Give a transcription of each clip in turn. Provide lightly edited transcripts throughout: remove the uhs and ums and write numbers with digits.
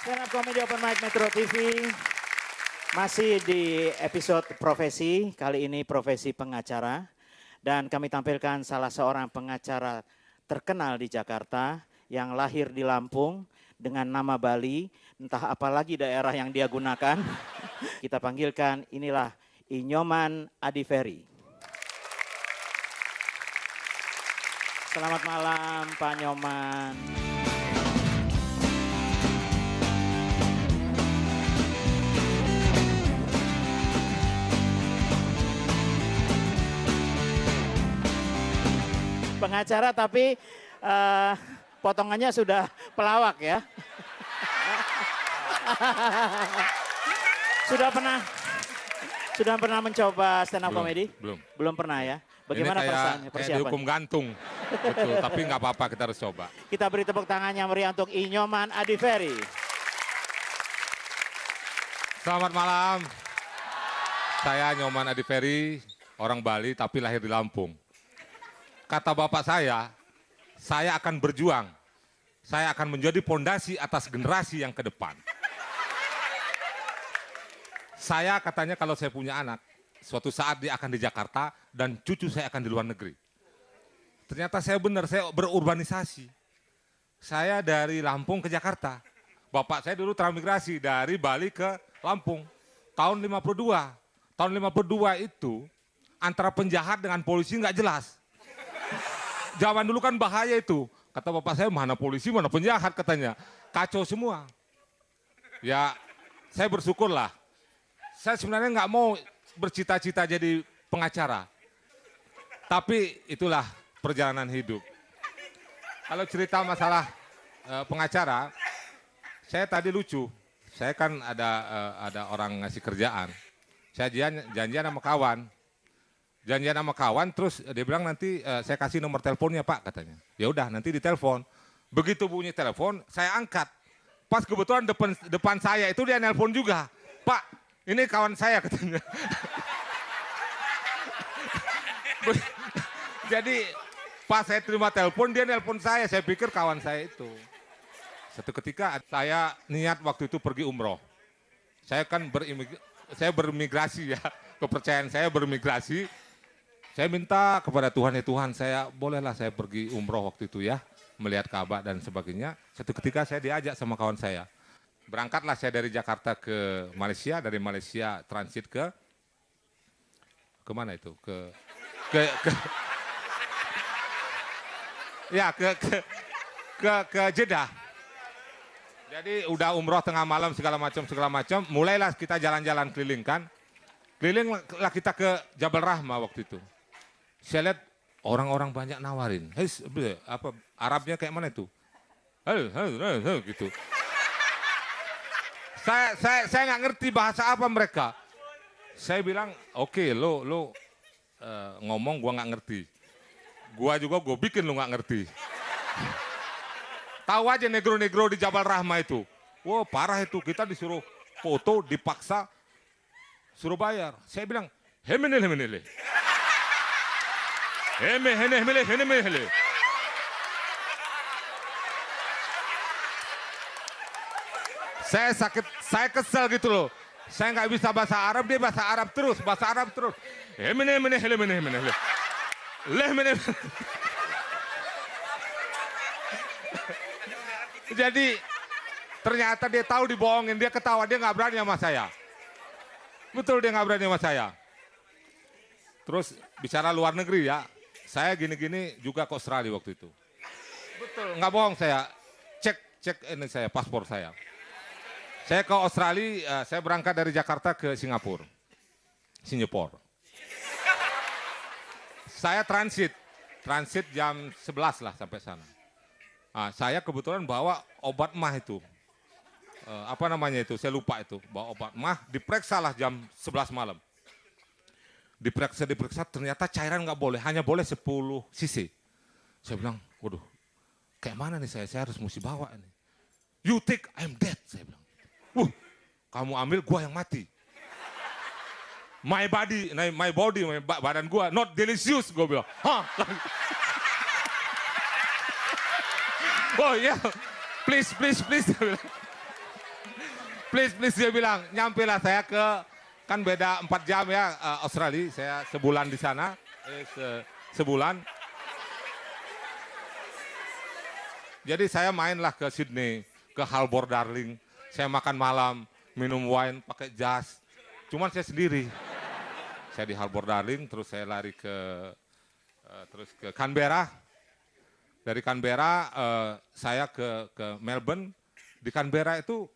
Stand Up Comedy Open Mic Metro TV masih di episode profesi, kali ini profesi pengacara. Dan kami tampilkan salah seorang pengacara terkenal di Jakarta yang lahir di Lampung dengan nama Bali, entah apalagi daerah yang dia gunakan. Kita panggilkan, inilah Inyoman Adiferi. Selamat malam Pak Nyoman. Pengacara tapi potongannya sudah pelawak ya. Sudah pernah mencoba stand up comedy? Belum pernah ya. Bagaimana perasaannya, persiapan? Kayak dihukum gantung. Betul, tapi nggak apa-apa, kita harus coba. Kita beri tepuk tangannya meriah untuk Inyoman Adiferi. Selamat malam. Saya Nyoman Adiferi, orang Bali tapi lahir di Lampung. Kata bapak saya akan berjuang. Saya akan menjadi pondasi atas generasi yang ke depan. Saya katanya kalau saya punya anak, suatu saat dia akan di Jakarta dan cucu saya akan di luar negeri. Ternyata saya benar, saya berurbanisasi. Saya dari Lampung ke Jakarta. Bapak saya dulu transmigrasi dari Bali ke Lampung. Tahun 52. Tahun 52 itu antara penjahat dengan polisi nggak jelas. Zaman dulu kan bahaya itu. Kata bapak saya, mana polisi, mana penjahat katanya. Kacau semua. Ya, saya bersyukurlah. Saya sebenarnya nggak mau bercita-cita jadi pengacara. Tapi itulah perjalanan hidup. Kalau cerita masalah pengacara, saya tadi lucu. Saya kan ada orang ngasih kerjaan. Saya janjian sama kawan. Janjian sama kawan, terus dia bilang nanti saya kasih nomor teleponnya Pak katanya. Ya udah nanti ditelepon. Begitu bunyi telepon, saya angkat. Pas kebetulan depan saya itu dia nelpon juga. Pak, ini kawan saya katanya. Jadi pas saya terima telepon, dia nelpon saya pikir kawan saya itu. Satu ketika saya niat waktu itu pergi umroh. Saya kan bermigrasi ya, kepercayaan saya bermigrasi. Saya minta kepada Tuhan, ya Tuhan saya bolehlah saya pergi umroh waktu itu ya, melihat Ka'bah dan sebagainya. Satu ketika saya diajak sama kawan saya. Berangkatlah saya dari Jakarta ke Malaysia, dari Malaysia transit ke mana itu? Ke Jeddah. Jadi udah umroh tengah malam segala macam, mulailah kita jalan-jalan keliling kan. Kelilinglah kita ke Jabal Rahmah waktu itu. Saya lihat orang-orang banyak nawarin. Apa Arabnya kayak mana itu? Gitu. Saya nggak ngerti bahasa apa mereka. Saya bilang, oke, lo ngomong gua nggak ngerti. Gua juga gue bikin lo nggak ngerti. Tahu aja negro-negro di Jabal Rahmah itu. Wah parah itu, kita disuruh foto, dipaksa, suruh bayar. Saya bilang, hemenele. Saya sakit, saya kesel gitu loh. Saya nggak bisa bahasa Arab, dia bahasa Arab terus. Jadi ternyata dia tahu dibohongin, dia ketawa, dia nggak berani sama saya. Betul dia nggak berani sama saya. Terus bicara luar negeri ya, saya gini-gini juga ke Australia waktu itu. Betul, nggak bohong saya. Cek ini saya, paspor saya. Saya ke Australia, saya berangkat dari Jakarta ke Singapura. Saya transit jam 11 lah sampai sana. Nah, saya kebetulan bawa obat mah itu. Apa namanya itu, saya lupa itu. Bawa obat mah, diperiksalah jam 11 malam. Diperiksa, ternyata cairan nggak boleh, hanya boleh 10 cc. Saya bilang, waduh, kayak mana nih saya harus mesti bawa ini. You take, I'm dead, saya bilang. Kamu ambil, gua yang mati. My body, badan gua, not delicious, gua bilang. Hah? Oh iya, please. Please dia bilang, nyampelah saya ke, kan beda 4 jam ya Australia, saya sebulan di sana, sebulan. Jadi saya mainlah ke Sydney, ke Harbour Darling, saya makan malam, minum wine, pakai jas, cuman saya sendiri. Saya di Harbour Darling, terus saya lari terus ke Canberra. Dari Canberra saya ke Melbourne. Di Canberra itu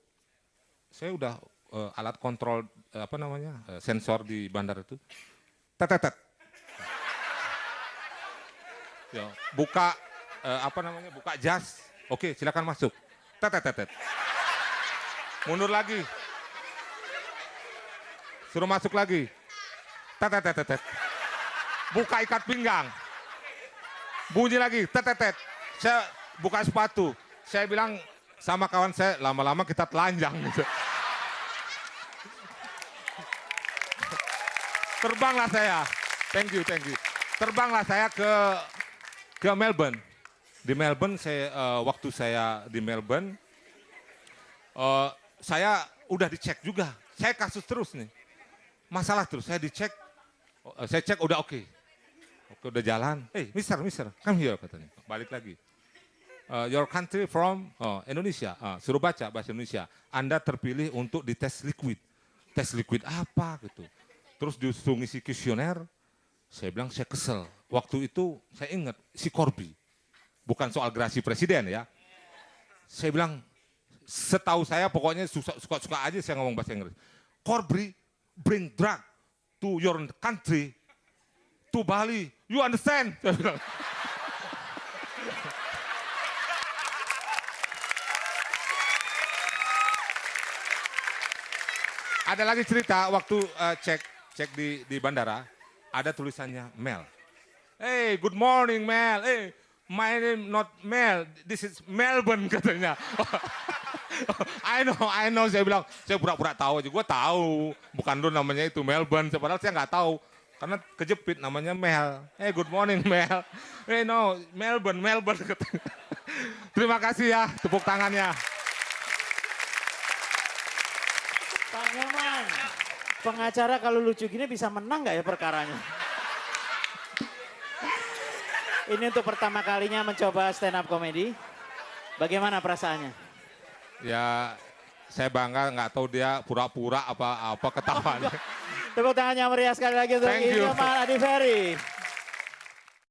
saya udah alat kontrol sensor di bandar itu. Tet. Ya, buka buka jas. Oke, silakan masuk. Tet. Mundur lagi. Suruh masuk lagi. Tet. Buka ikat pinggang. Bunyi lagi, tet. Saya buka sepatu. Saya bilang sama kawan saya, lama-lama kita telanjang gitu. Terbanglah saya. Thank you. Terbanglah saya ke Melbourne. Di Melbourne waktu saya di Melbourne saya udah dicek juga. Saya kasus terus nih. Masalah terus, saya dicek. Saya cek udah oke. Oke, udah jalan. Mister, come here katanya. Balik lagi. Your country from Indonesia. Suruh baca bahasa Indonesia. Anda terpilih untuk dites liquid. Tes liquid apa gitu. Terus disuruh ngisi kuesioner. Saya bilang saya kesel. Waktu itu saya ingat si Corby. Bukan soal gerasi presiden ya. Saya bilang, setahu saya pokoknya suka-suka aja saya ngomong bahasa Inggris. Corby bring drug to your country. To Bali, you understand? Saya bilang. Ada lagi cerita waktu cek di bandara, ada tulisannya Mel. Hey, good morning Mel. Hey, my name not Mel, this is Melbourne katanya. I know, saya bilang, saya pura-pura tahu aja, gue tahu, bukan lu namanya itu Melbourne, padahal saya nggak tahu. Karena kejepit namanya Mel. Hey, good morning Mel. Hey, no, Melbourne. Terima kasih ya, tepuk tangannya. Pak Nyoman, pengacara kalau lucu gini bisa menang nggak ya perkaranya? Ini untuk pertama kalinya mencoba stand up comedy. Bagaimana perasaannya? Ya, saya bangga, nggak tahu dia pura-pura apa ketawanya. Tepuk tangannya meriah sekali lagi untuk Nyoman Adi Ferry.